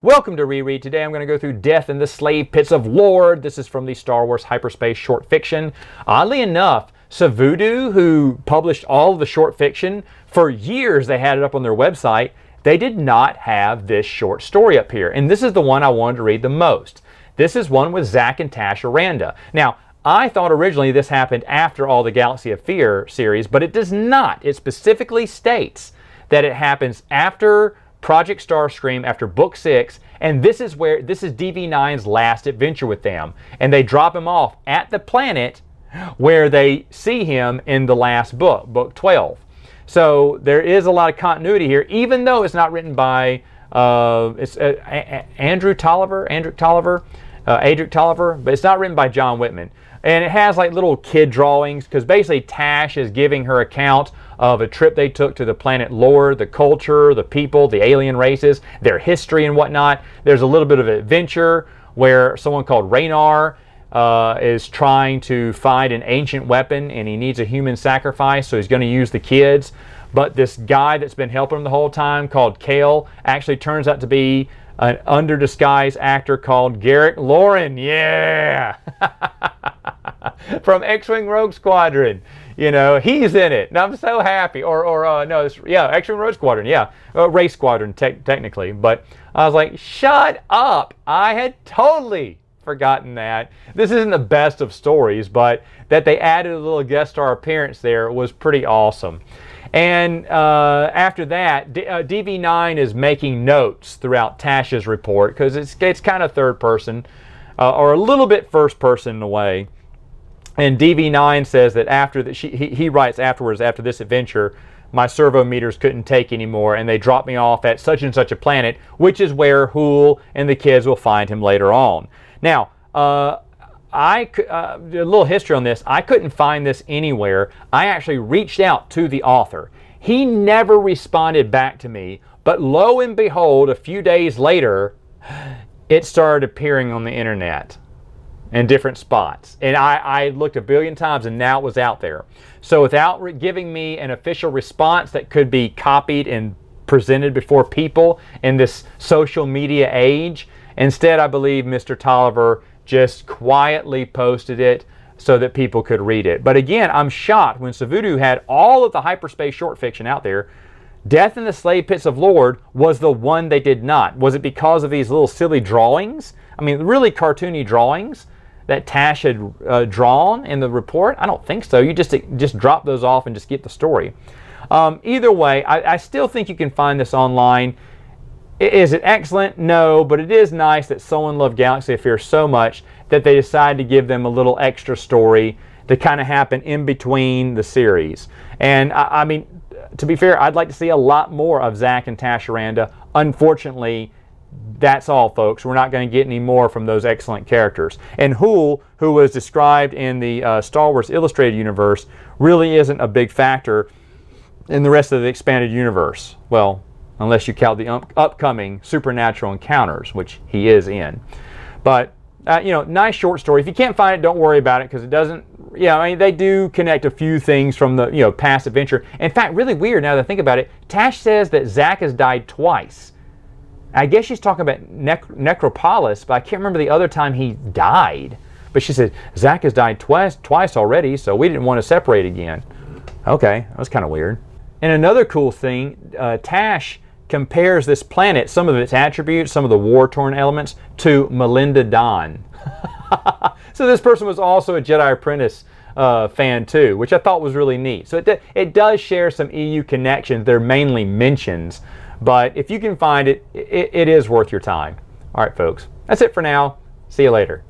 Welcome to Reread. Today I'm going to go through Death in the Slave Pits of Lorrd. This is from the Star Wars hyperspace short fiction. Oddly enough, Voodoo, who published all of the short fiction, for years they had it up on their website. They did not have this short story up here. And this is the one I wanted to read the most. This is one with Zack and Tash Aranda. Now, I thought originally this happened after all the Galaxy of Fear series, but it does not. It specifically states that it happens after Project Starscream, after Book 6, and this is DV9's last adventure with them. And they drop him off at the planet where they see him in the last book, Book 12. So there is a lot of continuity here, even though it's not written by Adric Tolliver, but it's not written by John Whitman. And it has like little kid drawings, because basically Tash is giving her account of a trip they took to the planet Lorrd, the culture, the people, the alien races, their history and whatnot. There's a little bit of adventure where someone called Raynar is trying to find an ancient weapon, and he needs a human sacrifice, so he's going to use the kids. But this guy that's been helping him the whole time, called Kale, actually turns out to be an under disguise actor called Garrick Lauren. Yeah! From X-Wing Rogue Squadron. You know, he's in it, and I'm so happy. X-Wing Rogue Squadron, yeah. Race Squadron, technically. But I was like, shut up! I had totally forgotten that. This isn't the best of stories, but that they added a little guest star appearance there was pretty awesome. And after that, DV9 is making notes throughout Tash's report, because it's kind of third person, or a little bit first person in a way. And DV9 says that he writes afterwards, after this adventure, my servo meters couldn't take anymore, and they dropped me off at such and such a planet, which is where Hool and the kids will find him later on. Now, a little history on this. I couldn't find this anywhere. I actually reached out to the author. He never responded back to me, but lo and behold, a few days later, it started appearing on the internet in different spots. And I looked a billion times, and now it was out there. So without giving me an official response that could be copied and presented before people in this social media age, instead I believe Mr. Tolliver just quietly posted it so that people could read it. But again, I'm shocked when Voodoo had all of the hyperspace short fiction out there. Death in the Slave Pits of Lorrd was the one they did not. Was it because of these little silly drawings? I mean, really cartoony drawings that Tash had drawn in the report? I don't think so. You just drop those off and just get the story. Either way, I still think you can find this online. Is it excellent? No, but it is nice that someone loved Galaxy of Fear so much that they decided to give them a little extra story to kind of happen in between the series. And I mean, to be fair, I'd like to see a lot more of Zack and Tash Aranda. Unfortunately, that's all, folks. We're not going to get any more from those excellent characters. And Hool, who was described in the Star Wars Illustrated universe, really isn't a big factor in the rest of the expanded universe. Well, unless you count the upcoming supernatural encounters, which he is in. But, nice short story. If you can't find it, don't worry about it, because it doesn't, they do connect a few things from the, past adventure. In fact, really weird now that I think about it, Tash says that Zack has died twice. I guess she's talking about Necropolis, but I can't remember the other time he died. But she said, Zack has died twice already, so we didn't want to separate again. Okay, that was kind of weird. And another cool thing, Tash compares this planet, some of its attributes, some of the war-torn elements, to Melinda Dawn. So this person was also a Jedi Apprentice fan too, which I thought was really neat. So it does share some EU connections. They're mainly mentions. But if you can find it, it is worth your time. All right, folks. That's it for now. See you later.